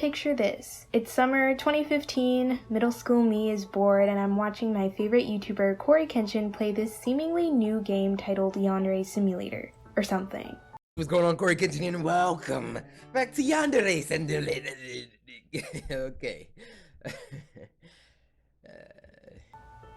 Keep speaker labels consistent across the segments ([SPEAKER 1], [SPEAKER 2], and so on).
[SPEAKER 1] Picture this. It's summer 2015, middle school me is bored, and I'm watching my favorite YouTuber Cory Kenshin play this seemingly new game titled Yandere Simulator, or something.
[SPEAKER 2] What's going on, Cory Kenshin, and welcome back to Yandere Simulator. Okay.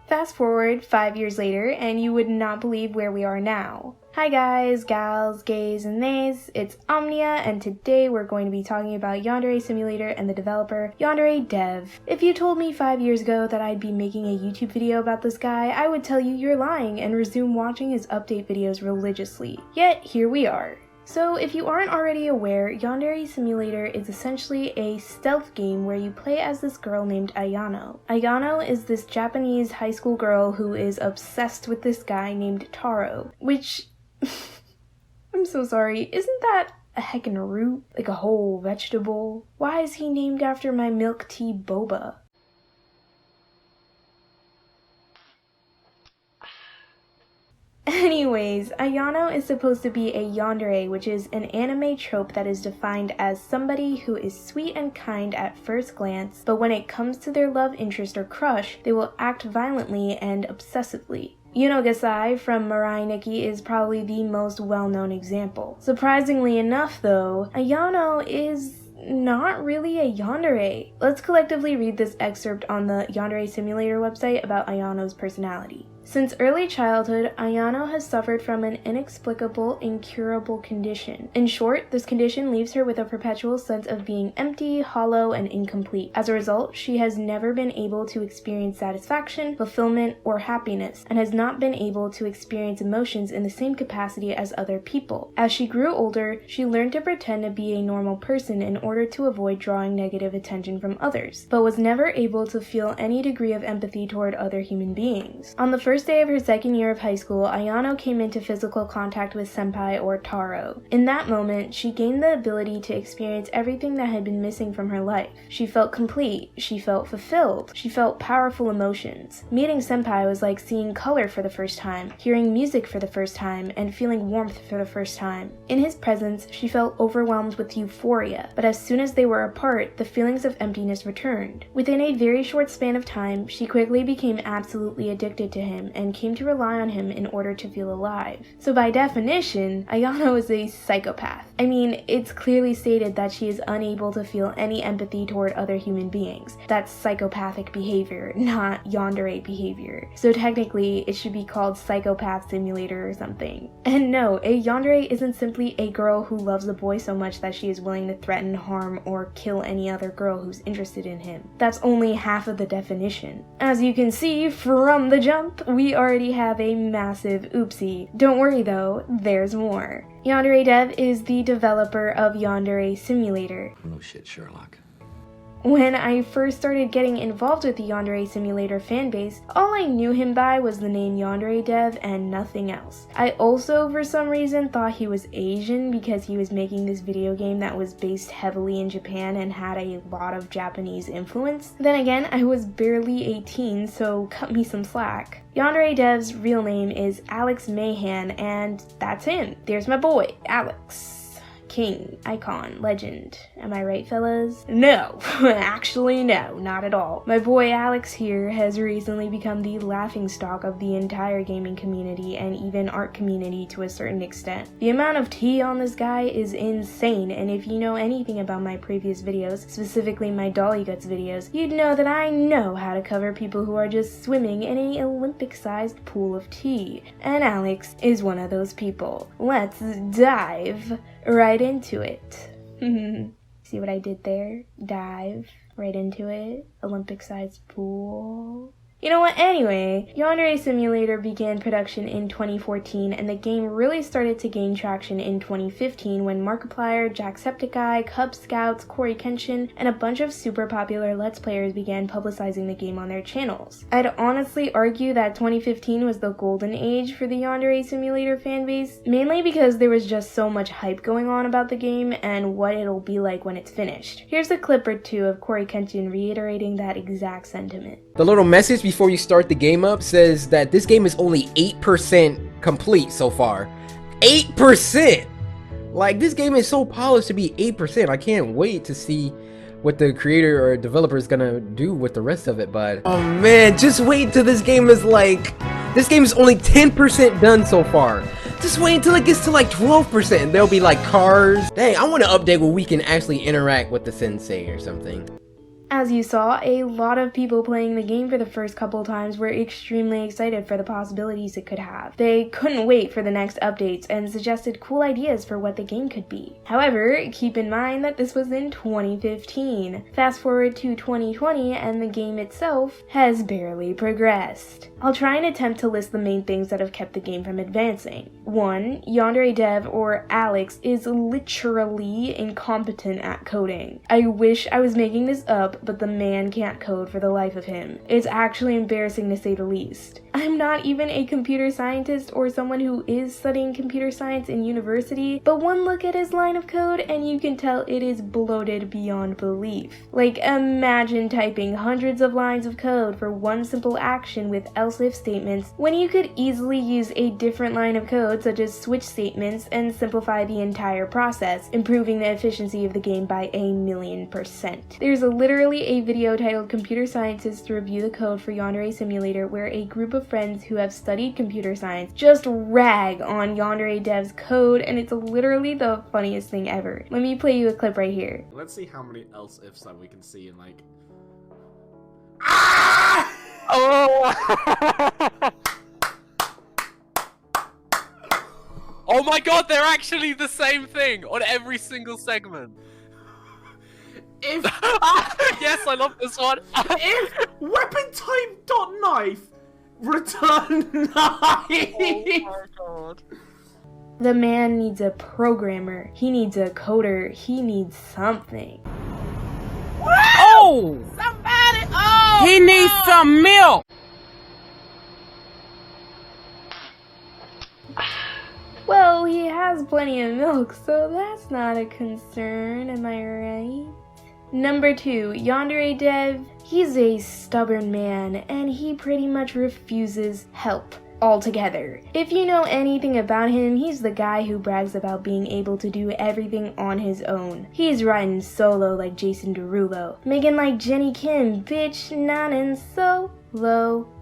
[SPEAKER 1] Fast forward 5 years later, and you would not believe where we are now. Hi guys, gals, gays, and theys, it's Omnia, and today we're going to be talking about Yandere Simulator and the developer Yandere Dev. If you told me 5 years ago that I'd be making a YouTube video about this guy, I would tell you you're lying and resume watching his update videos religiously. Yet, here we are. So if you aren't already aware, Yandere Simulator is essentially a stealth game where you play as this girl named Ayano. Ayano is this Japanese high school girl who is obsessed with this guy named Taro, which, I'm so sorry, isn't that a heckin' root? Like a whole vegetable? Why is he named after my milk tea boba? Anyways, Ayano is supposed to be a yandere, which is an anime trope that is defined as somebody who is sweet and kind at first glance, but when it comes to their love interest or crush, they will act violently and obsessively. Yuno Gasai from Mirai Nikki is probably the most well-known example. Surprisingly enough though, Ayano is not really a yandere. Let's collectively read this excerpt on the Yandere Simulator website about Ayano's personality. Since early childhood, Ayano has suffered from an inexplicable, incurable condition. In short, this condition leaves her with a perpetual sense of being empty, hollow, and incomplete. As a result, she has never been able to experience satisfaction, fulfillment, or happiness, and has not been able to experience emotions in the same capacity as other people. As she grew older, she learned to pretend to be a normal person in order to avoid drawing negative attention from others, but was never able to feel any degree of empathy toward other human beings. On the first day of her second year of high school, Ayano came into physical contact with Senpai, or Taro. In that moment, she gained the ability to experience everything that had been missing from her life. She felt complete, she felt fulfilled, she felt powerful emotions. Meeting Senpai was like seeing color for the first time, hearing music for the first time, and feeling warmth for the first time. In his presence, she felt overwhelmed with euphoria, but as soon as they were apart, the feelings of emptiness returned. Within a very short span of time, she quickly became absolutely addicted to him and came to rely on him in order to feel alive. So by definition, Ayano is a psychopath. I mean, it's clearly stated that she is unable to feel any empathy toward other human beings. That's psychopathic behavior, not yandere behavior. So technically, it should be called Psychopath Simulator or something. And no, a yandere isn't simply a girl who loves a boy so much that she is willing to threaten, harm, or kill any other girl who's interested in him. That's only half of the definition. As you can see from the jump, we already have a massive oopsie. Don't worry though, there's more. Yandere Dev is the developer of Yandere Simulator.
[SPEAKER 2] No shit, Sherlock.
[SPEAKER 1] When I first started getting involved with the Yandere Simulator fanbase, all I knew him by was the name Yandere Dev and nothing else. I also, for some reason, thought he was Asian because he was making this video game that was based heavily in Japan and had a lot of Japanese influence. Then again, I was barely 18, so cut me some slack. Yandere Dev's real name is Alex Mahan, and that's him. There's my boy, Alex. King, icon, legend. Am I right, fellas? No, actually no, not at all. My boy Alex here has recently become the laughingstock of the entire gaming community and even art community to a certain extent. The amount of tea on this guy is insane, and if you know anything about my previous videos, specifically my Dolly Guts videos, you'd know that I know how to cover people who are just swimming in an Olympic-sized pool of tea. And Alex is one of those people. Let's dive right into it. See what I did there? Dive right into it. Olympic-sized pool. You know what, anyway, Yandere Simulator began production in 2014 and the game really started to gain traction in 2015 when Markiplier, Jacksepticeye, Cub Scouts, Cory Kenshin, and a bunch of super popular Let's Players began publicizing the game on their channels. I'd honestly argue that 2015 was the golden age for the Yandere Simulator fanbase, mainly because there was just so much hype going on about the game and what it'll be like when it's finished. Here's a clip or two of Cory Kenshin reiterating that exact sentiment.
[SPEAKER 2] The little message before you start the game up says that this game is only 8% complete so far. 8%! Like, this game is so polished to be 8%. I can't wait to see
[SPEAKER 3] what the creator or developer is gonna do with the rest of it, but
[SPEAKER 2] Oh man, just wait till this game is only 10% done so far. Just wait until it gets to like 12%. There'll be like cars. Dang, I want to update where we can actually interact with the sensei or something.
[SPEAKER 1] As you saw, a lot of people playing the game for the first couple times were extremely excited for the possibilities it could have. They couldn't wait for the next updates and suggested cool ideas for what the game could be. However, keep in mind that this was in 2015. Fast forward to 2020 and the game itself has barely progressed. I'll try and attempt to list the main things that have kept the game from advancing. 1. Yandere Dev, or Alex, is literally incompetent at coding. I wish I was making this up, but the man can't code for the life of him. It's actually embarrassing to say the least. I'm not even a computer scientist or someone who is studying computer science in university, but one look at his line of code and you can tell it is bloated beyond belief. Like, imagine typing hundreds of lines of code for one simple action with else-if statements when you could easily use a different line of code such as switch statements and simplify the entire process, improving the efficiency of the game by 1,000,000%. There's literally a video titled Computer Scientists Review the Code for Yandere Simulator where a group of friends who have studied computer science just rag on Yandere Dev's code, and it's literally the funniest thing ever. Let me play you a clip right here.
[SPEAKER 4] Let's see how many else ifs that we can see in like.
[SPEAKER 5] Oh! Oh my god, they're actually the same thing on every single segment.
[SPEAKER 4] If
[SPEAKER 5] Yes, I love this one.
[SPEAKER 4] if weapon type dot knife return knife.
[SPEAKER 5] Oh my god.
[SPEAKER 1] The man needs a programmer, he needs a coder, he needs something.
[SPEAKER 6] Oh! Somebody! Oh! He needs some milk!
[SPEAKER 1] Well, he has plenty of milk, so that's not a concern, am I right? Number 2, Yandere Dev. He's a stubborn man, and he pretty much refuses help altogether. If you know anything about him, he's the guy who brags about being able to do everything on his own. He's riding solo like Jason Derulo, making like Jenny Kim, bitch, not in solo.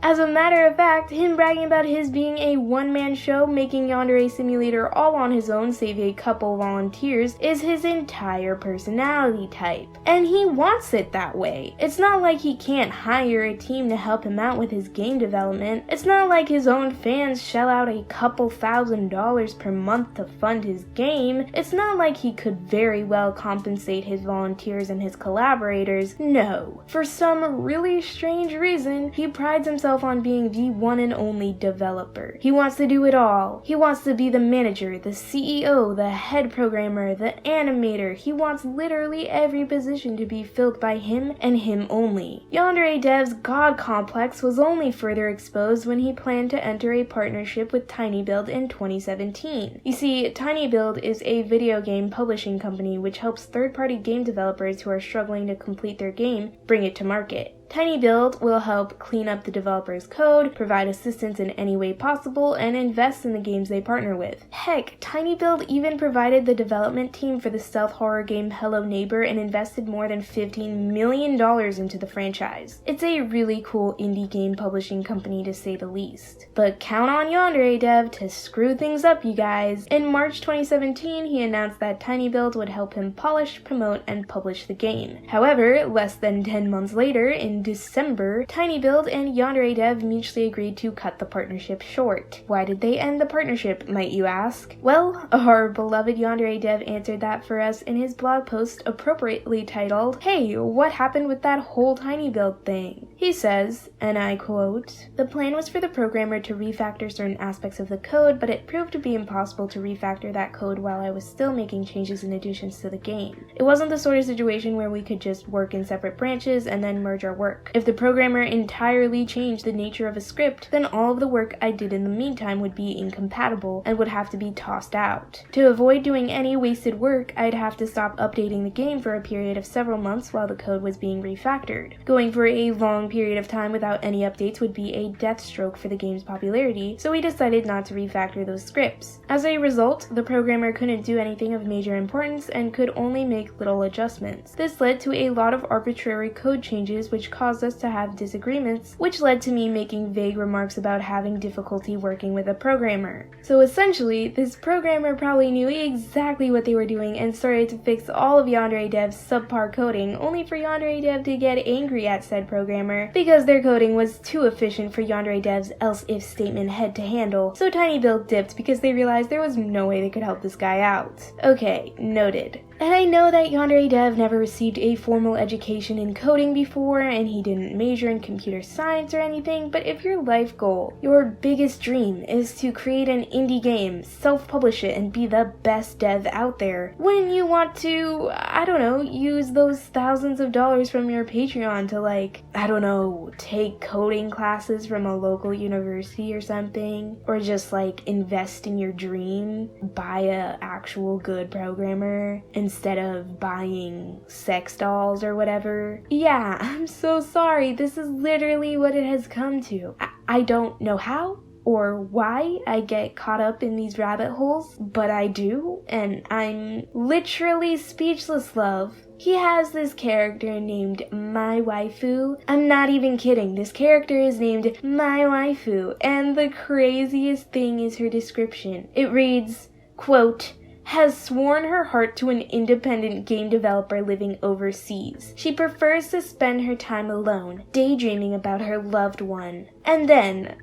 [SPEAKER 1] As a matter of fact, him bragging about his being a one-man show making Yandere Simulator all on his own save a couple volunteers is his entire personality type. And he wants it that way. It's not like he can't hire a team to help him out with his game development. It's not like his own fans shell out a couple $1,000s per month to fund his game. It's not like he could very well compensate his volunteers and his collaborators. No. For some really strange reason, he prides himself on being the one and only developer. He wants to do it all. He wants to be the manager, the CEO, the head programmer, the animator. He wants literally every position to be filled by him and him only. Yandere Dev's God complex was only further exposed when he planned to enter a partnership with TinyBuild in 2017. You see, TinyBuild is a video game publishing company which helps third-party game developers who are struggling to complete their game bring it to market. TinyBuild will help clean up the developer's code, provide assistance in any way possible, and invest in the games they partner with. Heck, TinyBuild even provided the development team for the stealth horror game Hello Neighbor and invested more than $15 million into the franchise. It's a really cool indie game publishing company to say the least. But count on Yandere Dev to screw things up, you guys. In March 2017, he announced that TinyBuild would help him polish, promote, and publish the game. However, less than 10 months later, in December, TinyBuild and Yandere Dev mutually agreed to cut the partnership short. Why did they end the partnership, might you ask? Well, our beloved Yandere Dev answered that for us in his blog post appropriately titled, "Hey, what happened with that whole TinyBuild thing?" He says, and I quote, "The plan was for the programmer to refactor certain aspects of the code, but it proved to be impossible to refactor that code while I was still making changes and additions to the game. It wasn't the sort of situation where we could just work in separate branches and then merge our work. If the programmer entirely changed the nature of a script, then all of the work I did in the meantime would be incompatible and would have to be tossed out. To avoid doing any wasted work, I'd have to stop updating the game for a period of several months while the code was being refactored. Going for a long long period of time without any updates would be a death stroke for the game's popularity, so he decided not to refactor those scripts. As a result, the programmer couldn't do anything of major importance and could only make little adjustments. This led to a lot of arbitrary code changes which caused us to have disagreements, which led to me making vague remarks about having difficulty working with a programmer. So essentially, this programmer probably knew exactly what they were doing and started to fix all of Yandere Dev's subpar coding, only for Yandere Dev to get angry at said programmer because their coding was too efficient for Yandere Dev's else-if statement head to handle, so tinyBuild dipped because they realized there was no way they could help this guy out. Okay, noted. And I know that Yandere Dev never received a formal education in coding before, and he didn't major in computer science or anything, but if your life goal, your biggest dream, is to create an indie game, self-publish it, and be the best dev out there, wouldn't you want to, I don't know, use those thousands of dollars from your Patreon to, like, I don't know, take coding classes from a local university or something? Or just, like, invest in your dream, buy a actual good programmer, instead of buying sex dolls or whatever? Yeah, I'm so sorry. This is literally what it has come to. I don't know how or why I get caught up in these rabbit holes, but I do, and I'm literally speechless, love. He has this character named My Waifu. I'm not even kidding. This character is named My Waifu, and the craziest thing is her description. It reads, quote, has sworn her heart to an independent game developer living overseas. She prefers to spend her time alone, daydreaming about her loved one. And then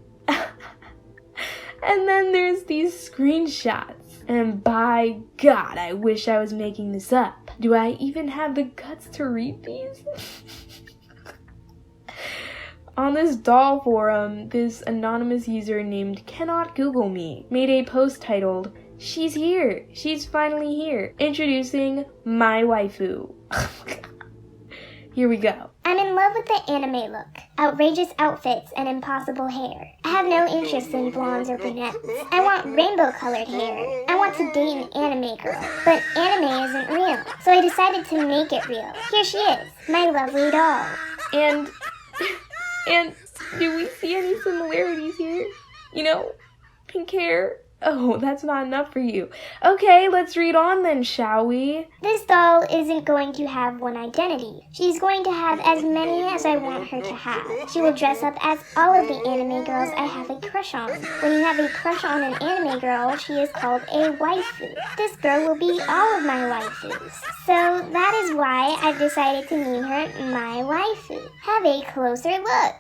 [SPEAKER 1] there's these screenshots. And by God, I wish I was making this up. Do I even have the guts to read these? On this doll forum, this anonymous user named Cannot Google Me made a post titled, She's here! She's finally here! Introducing My Waifu. Here we go.
[SPEAKER 7] I'm in love with the anime look, outrageous outfits, and impossible hair. I have no interest in blondes or brunettes. I want rainbow-colored hair. I want to date an anime girl, but anime isn't real, so I decided to make it real. Here she is, my lovely doll.
[SPEAKER 1] And do we see any similarities here? You know, pink hair. Oh, that's not enough for you. Okay, let's read on then, shall we?
[SPEAKER 7] This doll isn't going to have one identity. She's going to have as many as I want her to have. She will dress up as all of the anime girls I have a crush on. When you have a crush on an anime girl, she is called a waifu. This girl will be all of my waifus. So that is why I've decided to name her My Waifu. Have a closer look.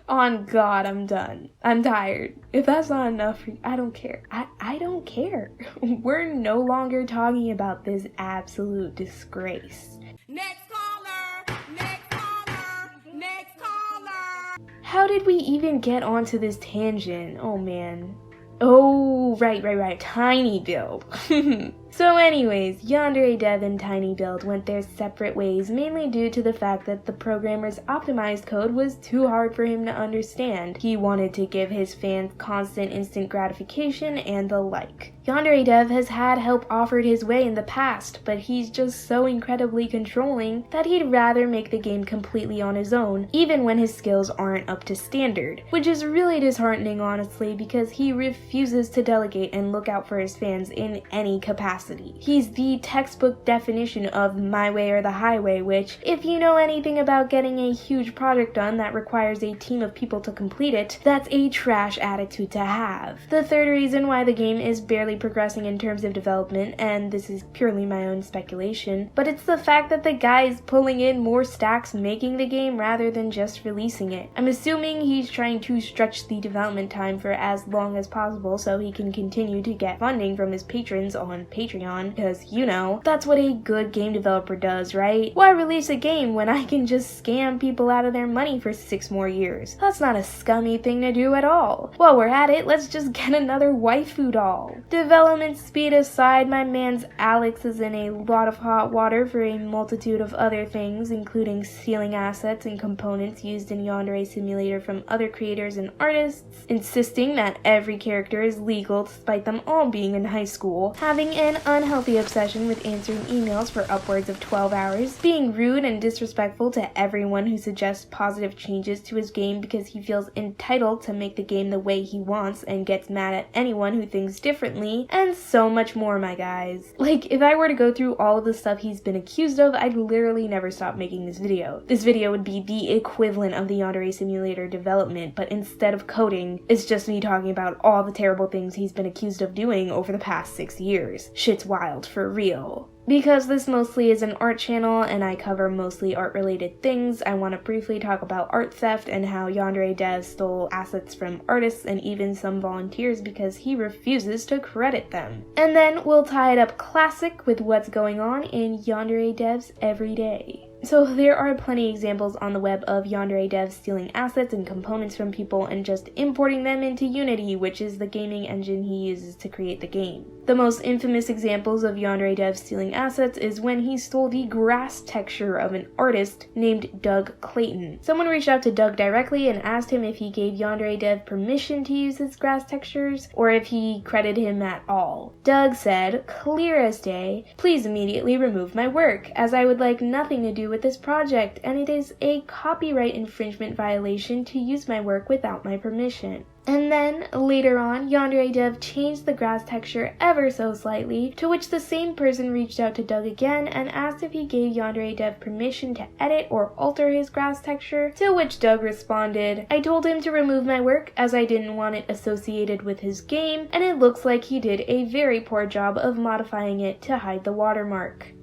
[SPEAKER 1] On God, I'm done. I'm tired. If that's not enough for you, I don't care. I don't care. We're no longer talking about this absolute disgrace.
[SPEAKER 6] Next caller! Next caller! Next caller!
[SPEAKER 1] How did we even get onto this tangent? Oh man. Oh, right. tinyBuild. So anyways, Yandere Dev and tinyBuild went their separate ways, mainly due to the fact that the programmer's optimized code was too hard for him to understand. He wanted to give his fans constant instant gratification and the like. Yandere Dev has had help offered his way in the past, but he's just so incredibly controlling that he'd rather make the game completely on his own, even when his skills aren't up to standard. Which is really disheartening, honestly, because he refuses to delegate and look out for his fans in any capacity. He's the textbook definition of my way or the highway, which, if you know anything about getting a huge project done that requires a team of people to complete it, that's a trash attitude to have. The third reason why the game is barely progressing in terms of development, and this is purely my own speculation, but it's the fact that the guy is pulling in more stacks making the game rather than just releasing it. I'm assuming he's trying to stretch the development time for as long as possible so he can continue to get funding from his patrons on Patreon, because, you know, that's what a good game developer does, right? Why release a game when I can just scam people out of their money for 6 more years? That's not a scummy thing to do at all. While we're at it, let's just get another waifu doll. development speed aside, my man's Alex is in a lot of hot water for a multitude of other things, including stealing assets and components used in Yandere Simulator from other creators and artists, insisting that every character is legal despite them all being in high school, having an unhealthy obsession with answering emails for upwards of 12 hours, being rude and disrespectful to everyone who suggests positive changes to his game because he feels entitled to make the game the way he wants and gets mad at anyone who thinks differently, and so much more, my guys. Like, if I were to go through all of the stuff he's been accused of, I'd literally never stop making this video. This video would be the equivalent of the Yandere Simulator development, but instead of coding, it's just me talking about all the terrible things he's been accused of doing over the past 6 years. Shit's wild, for real. Because this mostly is an art channel and I cover mostly art-related things, I want to briefly talk about art theft and how Yandere Dev stole assets from artists and even some volunteers because he refuses to credit them. And then we'll tie it up classic with what's going on in Yandere Dev's everyday. So there are plenty of examples on the web of Yandere devs stealing assets and components from people and just importing them into Unity, which is the gaming engine he uses to create the game. The most infamous examples of Yandere devs stealing assets is when he stole the grass texture of an artist named Doug Clayton. Someone reached out to Doug directly and asked him if he gave Yandere dev permission to use his grass textures or if he credited him at all. Doug said, clear as day, please immediately remove my work, as I would like nothing to do with this project, and it is a copyright infringement violation to use my work without my permission. And then, later on, Yandere Dev changed the grass texture ever so slightly, to which the same person reached out to Doug again and asked if he gave Yandere Dev permission to edit or alter his grass texture, to which Doug responded, I told him to remove my work as I didn't want it associated with his game, and it looks like he did a very poor job of modifying it to hide the watermark.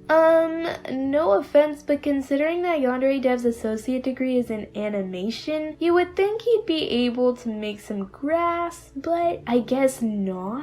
[SPEAKER 1] No offense, but considering that Yandere Dev's associate degree is in animation, you would think he'd be able to make some grass, but I guess not?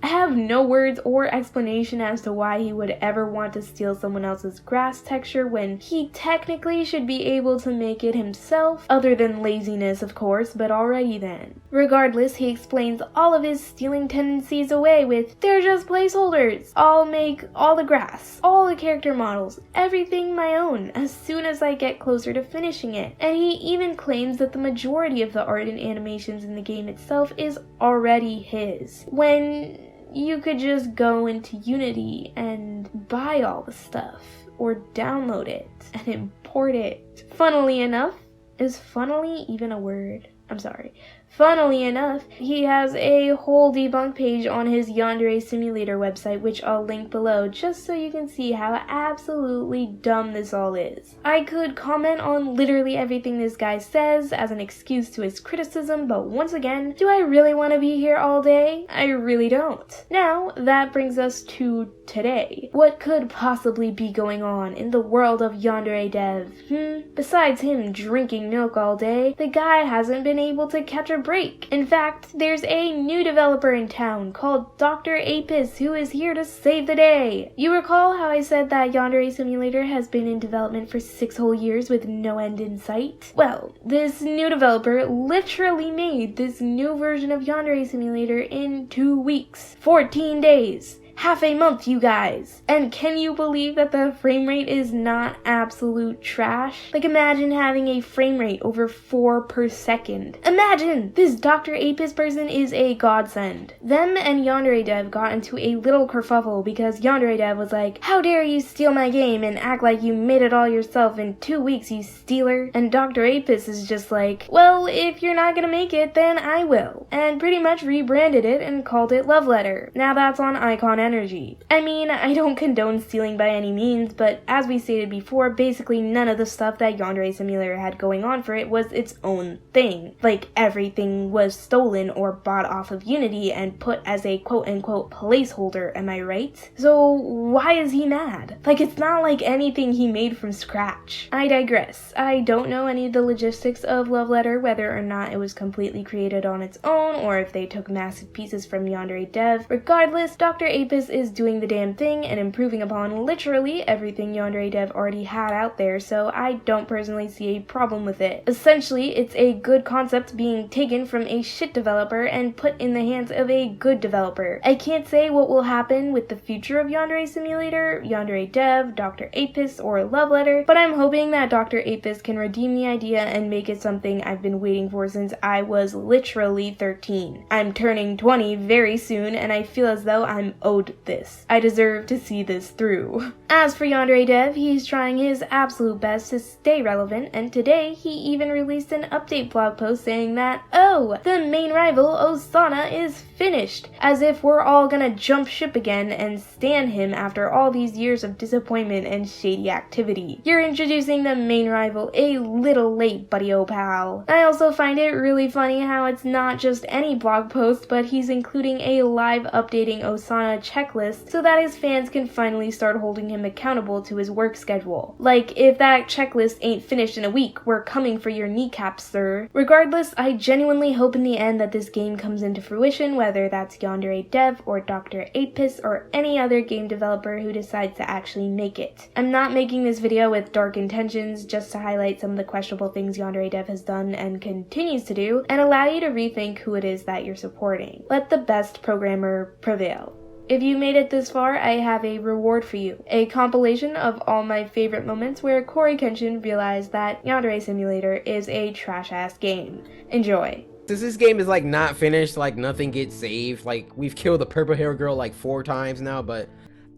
[SPEAKER 1] I have no words or explanation as to why he would ever want to steal someone else's grass texture when he technically should be able to make it himself, other than laziness of course, but alrighty then. Regardless, he explains all of his stealing tendencies away with, they're just placeholders, I'll make all the grass, all the character models, everything my own, as soon as I get closer to finishing it. And he even claims that the majority of the art and animations in the game itself is already his, when you could just go into Unity and buy all the stuff, or download it, and import it. Funnily enough, is funnily even a word? I'm sorry. Funnily enough, he has a whole debunk page on his Yandere Simulator website, which I'll link below just so you can see how absolutely dumb this all is. I could comment on literally everything this guy says as an excuse to his criticism, but once again, do I really want to be here all day? I really don't. Now, that brings us to today. What could possibly be going on in the world of Yandere Dev? Besides him drinking milk all day, the guy hasn't been able to catch a break. In fact, there's a new developer in town called Dr. Apis who is here to save the day. You recall how I said that Yandere Simulator has been in development for 6 whole years with no end in sight? Well, this new developer literally made this new version of Yandere Simulator in 2 weeks. 14 days. Half a month, you guys. And can you believe that the frame rate is not absolute trash? Like, imagine having a frame rate over 4 per second. Imagine! This Dr. Apis person is a godsend. Them and Yandere Dev got into a little kerfuffle because Yandere Dev was like, how dare you steal my game and act like you made it all yourself in 2 weeks, you stealer? And Dr. Apis is just like, well, if you're not gonna make it, then I will. And pretty much rebranded it and called it Love Letter. Now that's on Icon Energy. I mean, I don't condone stealing by any means, but as we stated before, basically none of the stuff that Yandere Simulator had going on for it was its own thing. Like, everything was stolen or bought off of Unity and put as a quote-unquote placeholder, am I right? So why is he mad? Like, it's not like anything he made from scratch. I digress. I don't know any of the logistics of Love Letter, whether or not it was completely created on its own, or if they took massive pieces from Yandere Dev. Regardless, Dr. Apis Apis is doing the damn thing and improving upon literally everything Yandere Dev already had out there, so I don't personally see a problem with it. Essentially, it's a good concept being taken from a shit developer and put in the hands of a good developer. I can't say what will happen with the future of Yandere Simulator, Yandere Dev, Dr. Apis, or Love Letter, but I'm hoping that Dr. Apis can redeem the idea and make it something I've been waiting for since I was literally 13. I'm turning 20 very soon, and I feel as though I'm owed this. I deserve to see this through. As for Yandere Dev, he's trying his absolute best to stay relevant, and today he even released an update blog post saying that, oh, the main rival, Osana, is finished, as if we're all gonna jump ship again and stand him after all these years of disappointment and shady activity. You're introducing the main rival a little late, buddy-o pal. I also find it really funny how it's not just any blog post, but he's including a live updating Osana checklist so that his fans can finally start holding him accountable to his work schedule. Like, if that checklist ain't finished in a week, we're coming for your kneecaps, sir. Regardless, I genuinely hope in the end that this game comes into fruition, whether that's Yandere Dev or Dr. Apis or any other game developer who decides to actually make it. I'm not making this video with dark intentions, just to highlight some of the questionable things Yandere Dev has done and continues to do, and allow you to rethink who it is that you're supporting. Let the best programmer prevail. If you made it this far, I have a reward for you. A compilation of all my favorite moments where Cory Kenshin realized that Yandere Simulator is a trash-ass game. Enjoy.
[SPEAKER 2] Since this game is like not finished, like nothing gets saved, like we've killed the purple hair girl like 4 times now, but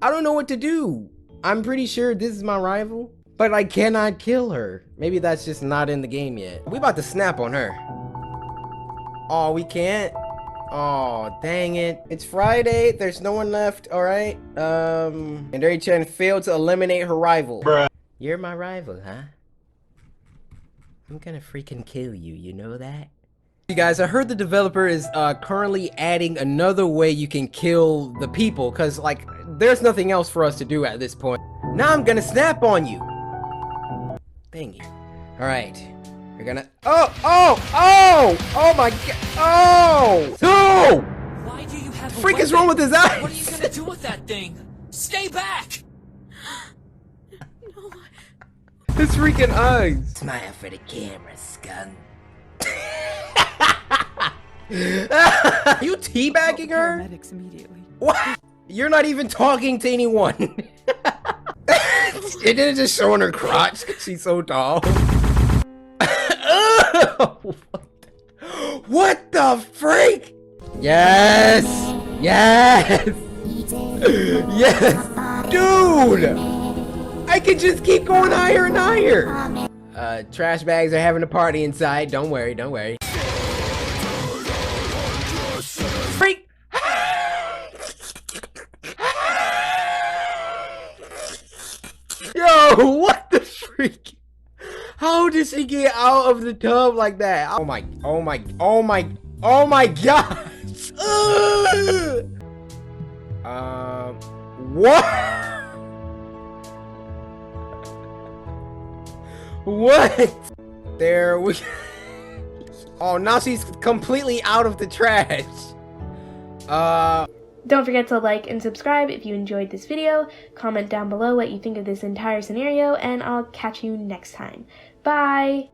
[SPEAKER 2] I don't know what to do. I'm pretty sure this is my rival, but I cannot kill her. Maybe that's just not in the game yet. We about to snap on her. Oh, we can't? Oh, dang it. It's Friday. There's no one left. All right. And Yandere-chan failed to eliminate her rival. Bruh. You're my rival, huh? I'm gonna freaking kill you. You know that? You guys, I heard the developer is currently adding another way you can kill the people, because, like, there's nothing else for us to do at this point. Now I'm gonna snap on you. Dang it. All right. You're gonna. Oh my god. Oh! No!
[SPEAKER 8] Why do you have
[SPEAKER 2] The freak is wrong with his eyes?
[SPEAKER 8] What are you gonna do with that thing? Stay back!
[SPEAKER 2] His freaking eyes.
[SPEAKER 8] Smile for the camera, scum.
[SPEAKER 2] You teabagging her?
[SPEAKER 6] Paramedics immediately.
[SPEAKER 2] What? You're not even talking to anyone. It didn't just show on her crotch because she's so tall. What the freak? Yes! Yes! Yes! Dude! I could just keep going higher and higher! Trash bags are having a party inside. Don't worry, don't worry. Freak! Yo, what the freak? How did she get out of the tub like that? Oh my gosh! What? What? There we. Oh, now she's completely out of the trash.
[SPEAKER 1] Don't forget to like and subscribe if you enjoyed this video, comment down below what you think of this entire scenario, and I'll catch you next time. Bye!